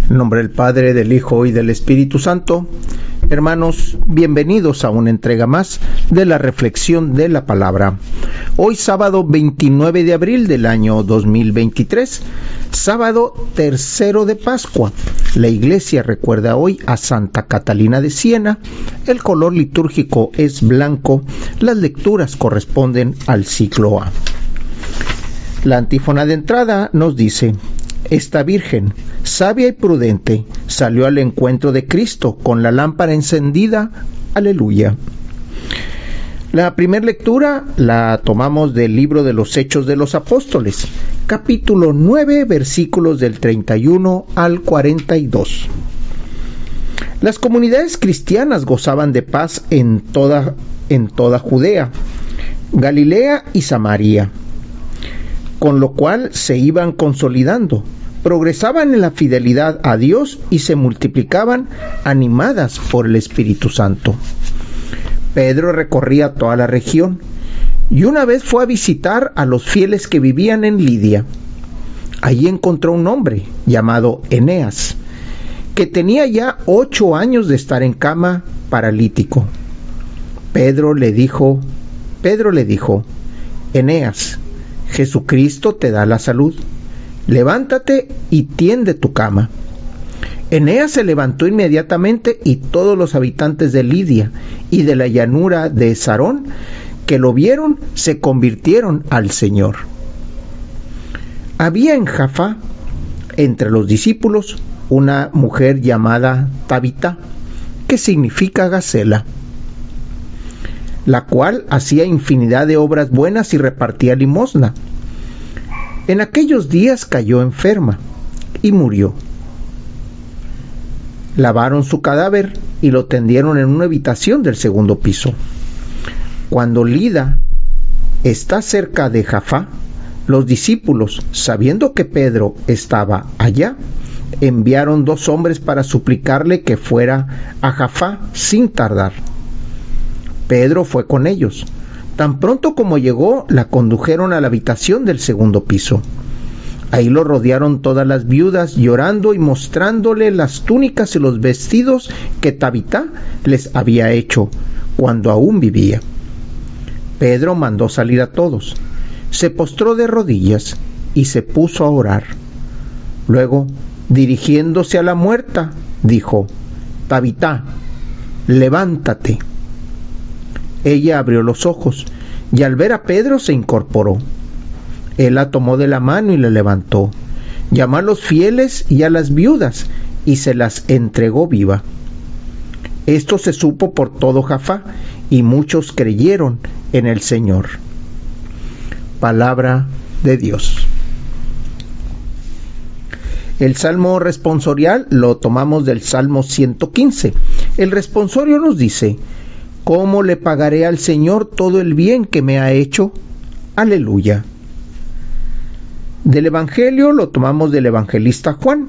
En nombre del Padre, del Hijo y del Espíritu Santo. Hermanos, bienvenidos a una entrega más de la reflexión de la palabra. Hoy sábado 29 de abril del año 2023, sábado tercero de Pascua. La Iglesia recuerda hoy a Santa Catalina de Siena. El color litúrgico es blanco. Las lecturas corresponden al ciclo A. La antífona de entrada nos dice: esta Virgen, sabia y prudente, salió al encuentro de Cristo con la lámpara encendida. Aleluya. La primera lectura la tomamos del libro de los Hechos de los Apóstoles, capítulo 9, versículos del 31 al 42. Las comunidades cristianas gozaban de paz en toda Judea, Galilea y Samaria, con lo cual se iban consolidando, progresaban en la fidelidad a Dios y se multiplicaban animadas por el Espíritu Santo. Pedro recorría toda la región y una vez fue a visitar a los fieles que vivían en Lidia. Allí encontró un hombre llamado Eneas, que tenía ya 8 años de estar en cama, paralítico. Pedro le dijo: Eneas, Jesucristo te da la salud. Levántate y tiende tu cama. Eneas se levantó inmediatamente y todos los habitantes de Lidia y de la llanura de Sarón que lo vieron se convirtieron al Señor. Había en Jaffa, entre los discípulos, una mujer llamada Tabita, que significa Gacela, la cual hacía infinidad de obras buenas y repartía limosna. En aquellos días cayó enferma y murió. Lavaron su cadáver y lo tendieron en una habitación del segundo piso. Cuando Lida está cerca de Jaffa, los discípulos, sabiendo que Pedro estaba allá, enviaron 2 hombres para suplicarle que fuera a Jaffa sin tardar. Pedro fue con ellos. Tan pronto como llegó, la condujeron a la habitación del segundo piso. Ahí lo rodearon todas las viudas, llorando y mostrándole las túnicas y los vestidos que Tabita les había hecho cuando aún vivía. Pedro mandó salir a todos. Se postró de rodillas y se puso a orar. Luego, dirigiéndose a la muerta, dijo: Tabita, levántate. Ella abrió los ojos y al ver a Pedro se incorporó. Él la tomó de la mano y la levantó. Llamó a los fieles y a las viudas y se las entregó viva. Esto se supo por todo Jaffa y muchos creyeron en el Señor. Palabra de Dios. El salmo responsorial lo tomamos del Salmo 115. El responsorio nos dice: ¿cómo le pagaré al Señor todo el bien que me ha hecho? Aleluya. Del Evangelio lo tomamos del evangelista Juan,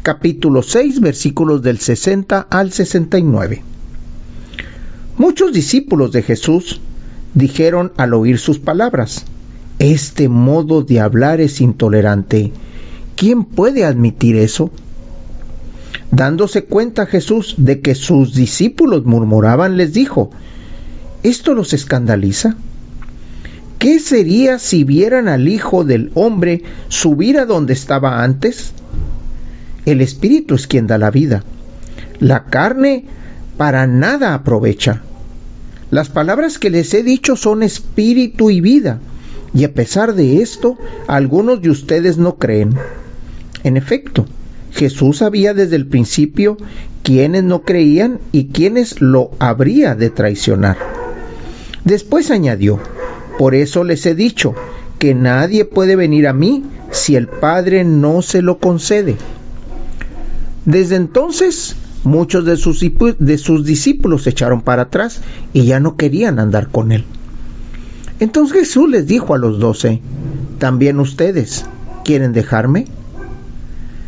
capítulo 6, versículos del 60 al 69. Muchos discípulos de Jesús dijeron al oír sus palabras: este modo de hablar es intolerante. ¿Quién puede admitir eso? Dándose cuenta Jesús de que sus discípulos murmuraban, les dijo: ¿esto los escandaliza? ¿Qué sería si vieran al Hijo del Hombre subir a donde estaba antes? El Espíritu es quien da la vida. La carne para nada aprovecha. Las palabras que les he dicho son espíritu y vida, y a pesar de esto, algunos de ustedes no creen. En efecto, Jesús sabía desde el principio quiénes no creían y quiénes lo habría de traicionar. Después añadió: por eso les he dicho que nadie puede venir a mí si el Padre no se lo concede. Desde entonces, muchos de sus discípulos se echaron para atrás y ya no querían andar con él. Entonces Jesús les dijo a los 12: ¿también ustedes quieren dejarme?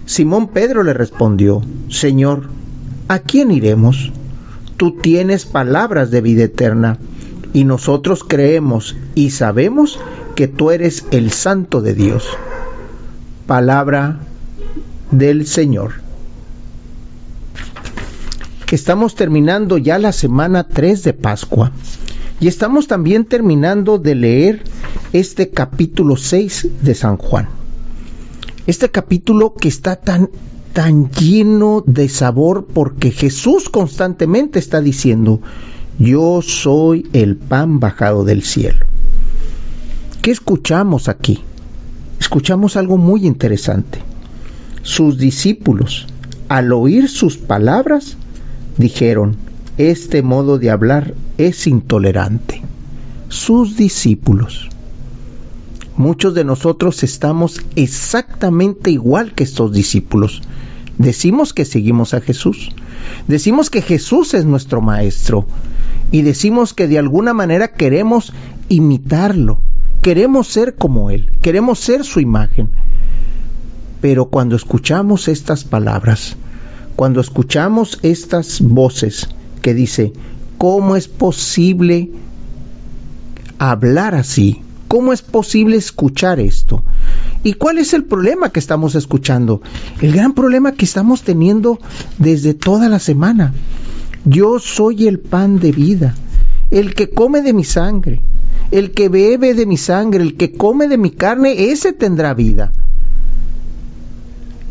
Simón Pedro le respondió: Señor, ¿a quién iremos? Tú tienes palabras de vida eterna, y nosotros creemos y sabemos que tú eres el Santo de Dios. Palabra del Señor. Estamos terminando ya la semana 3 de Pascua y estamos también terminando de leer este capítulo 6 de San Juan. Este capítulo que está tan lleno de sabor porque Jesús constantemente está diciendo: yo soy el pan bajado del cielo. ¿Qué escuchamos aquí? Escuchamos algo muy interesante. Sus discípulos, al oír sus palabras, dijeron: este modo de hablar es intolerante. Sus discípulos. Muchos de nosotros estamos exactamente igual que estos discípulos. Decimos que seguimos a Jesús. Decimos que Jesús es nuestro maestro. Y decimos que de alguna manera queremos imitarlo. Queremos ser como Él. Queremos ser su imagen. Pero cuando escuchamos estas palabras, cuando escuchamos estas voces que dice: ¿cómo es posible hablar así? ¿Cómo es posible escuchar esto? ¿Y cuál es el problema que estamos escuchando? El gran problema que estamos teniendo desde toda la semana. Yo soy el pan de vida. El que come de mi sangre, el que bebe de mi sangre, el que come de mi carne, ese tendrá vida.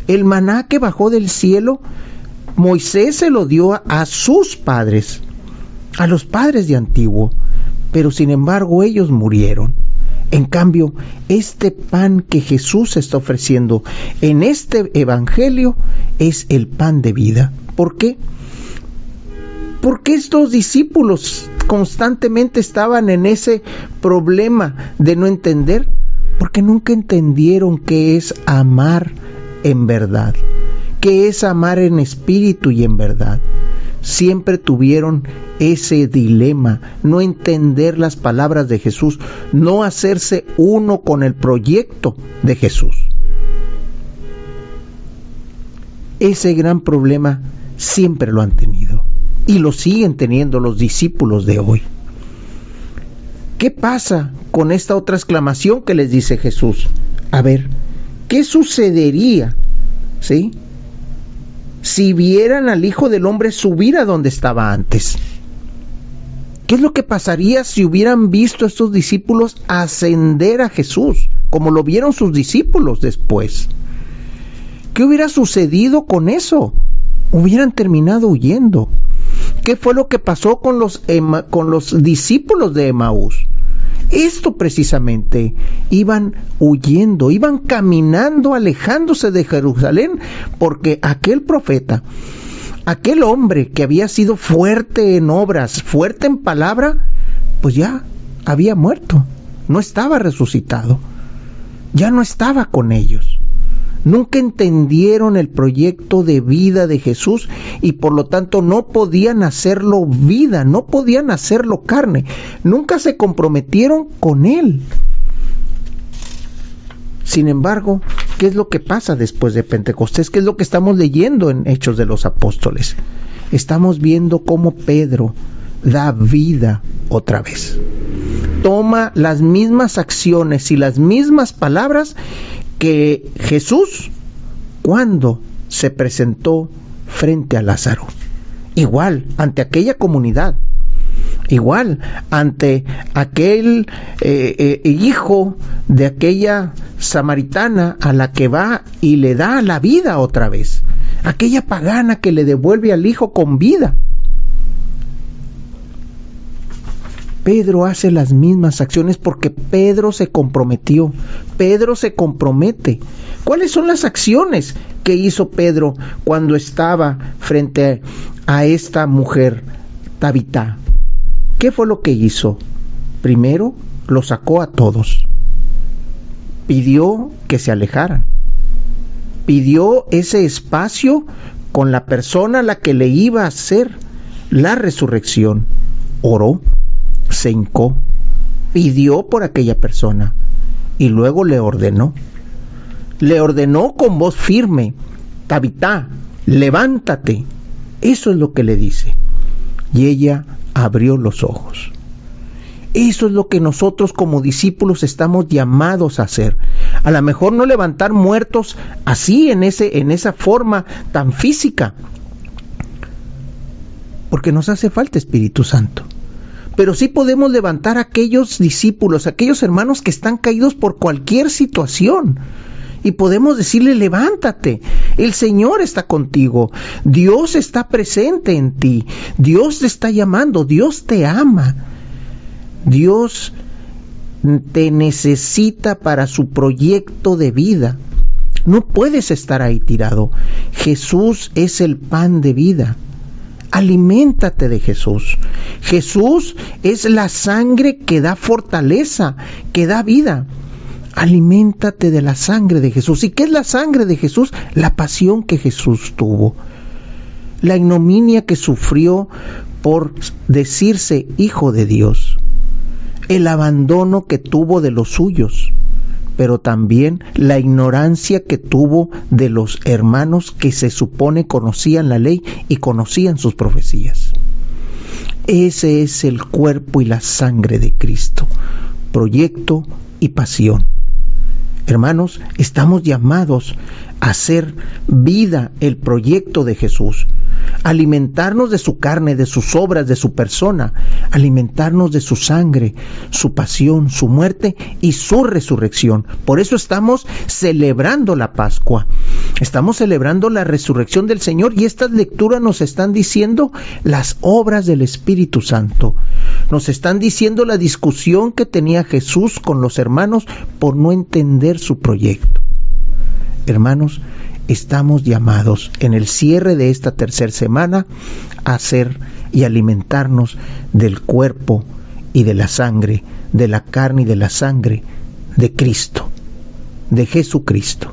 El maná que bajó del cielo, Moisés se lo dio a sus padres, a los padres de antiguo, pero sin embargo ellos murieron. En cambio, este pan que Jesús está ofreciendo en este evangelio es el pan de vida. ¿Por qué? Porque estos discípulos constantemente estaban en ese problema de no entender, porque nunca entendieron qué es amar en verdad, qué es amar en espíritu y en verdad. Siempre tuvieron ese dilema, no entender las palabras de Jesús, no hacerse uno con el proyecto de Jesús. Ese gran problema siempre lo han tenido y lo siguen teniendo los discípulos de hoy. ¿Qué pasa con esta otra exclamación que les dice Jesús? A ver, ¿qué sucedería, sí, si vieran al Hijo del Hombre subir a donde estaba antes? ¿Qué es lo que pasaría si hubieran visto a estos discípulos ascender a Jesús, como lo vieron sus discípulos después? ¿Qué hubiera sucedido con eso? Hubieran terminado huyendo. ¿Qué fue lo que pasó con los discípulos de Emaús? Esto precisamente, iban huyendo, iban caminando, alejándose de Jerusalén, porque aquel profeta, aquel hombre que había sido fuerte en obras, fuerte en palabra, pues ya había muerto, no estaba resucitado, ya no estaba con ellos. Nunca entendieron el proyecto de vida de Jesús y por lo tanto no podían hacerlo vida, no podían hacerlo carne. Nunca se comprometieron con Él. Sin embargo, ¿qué es lo que pasa después de Pentecostés? ¿Qué es lo que estamos leyendo en Hechos de los Apóstoles? Estamos viendo cómo Pedro da vida otra vez. Toma las mismas acciones y las mismas palabras que Jesús cuando se presentó frente a Lázaro. Igual ante aquella comunidad, igual ante aquel hijo de aquella samaritana a la que va y le da la vida otra vez, aquella pagana que le devuelve al hijo con vida. Pedro hace las mismas acciones porque Pedro se comprometió. Pedro se compromete. ¿Cuáles son las acciones que hizo Pedro cuando estaba frente a esta mujer, Tabita? ¿Qué fue lo que hizo? Primero, lo sacó a todos. Pidió que se alejaran. Pidió ese espacio con la persona a la que le iba a hacer la resurrección. Oró. Se hincó, pidió por aquella persona y luego le ordenó con voz firme: Tabita, levántate. Eso es lo que le dice. Y ella abrió los ojos. Eso es lo que nosotros como discípulos estamos llamados a hacer. A lo mejor no levantar muertos así, en esa forma tan física, porque nos hace falta Espíritu Santo. Pero sí podemos levantar a aquellos discípulos, a aquellos hermanos que están caídos por cualquier situación. Y podemos decirle, levántate, el Señor está contigo, Dios está presente en ti, Dios te está llamando, Dios te ama, Dios te necesita para su proyecto de vida. No puedes estar ahí tirado. Jesús es el pan de vida. Aliméntate de Jesús. Jesús es la sangre que da fortaleza, que da vida. Aliméntate de la sangre de Jesús. ¿Y qué es la sangre de Jesús? La pasión que Jesús tuvo. La ignominia que sufrió por decirse hijo de Dios. El abandono que tuvo de los suyos, pero también la ignorancia que tuvo de los hermanos que se supone conocían la ley y conocían sus profecías. Ese es el cuerpo y la sangre de Cristo, proyecto y pasión. Hermanos, estamos llamados a hacer vida el proyecto de Jesús, alimentarnos de su carne, de sus obras, de su persona, alimentarnos de su sangre, su pasión, su muerte y su resurrección. Por eso estamos celebrando la Pascua, estamos celebrando la resurrección del Señor, y estas lecturas nos están diciendo las obras del Espíritu Santo. Nos están diciendo la discusión que tenía Jesús con los hermanos por no entender su proyecto. Hermanos, estamos llamados en el cierre de esta tercera semana a hacer y alimentarnos del cuerpo y de la sangre, de la carne y de la sangre de Cristo, de Jesucristo.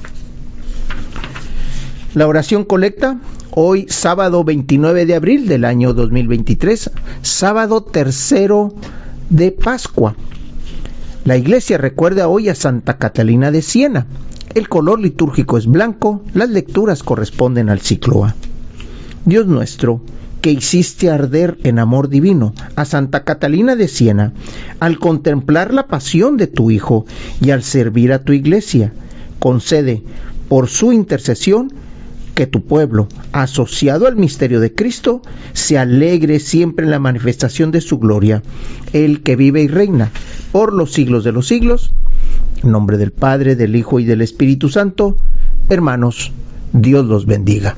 La oración colecta, hoy sábado 29 de abril del año 2023, sábado tercero de Pascua. La Iglesia recuerda hoy a Santa Catalina de Siena. El color litúrgico es blanco, las lecturas corresponden al ciclo A. Dios nuestro, que hiciste arder en amor divino a Santa Catalina de Siena, al contemplar la pasión de tu Hijo y al servir a tu Iglesia, concede por su intercesión que tu pueblo, asociado al misterio de Cristo, se alegre siempre en la manifestación de su gloria, el que vive y reina por los siglos de los siglos. En nombre del Padre, del Hijo y del Espíritu Santo, hermanos, Dios los bendiga.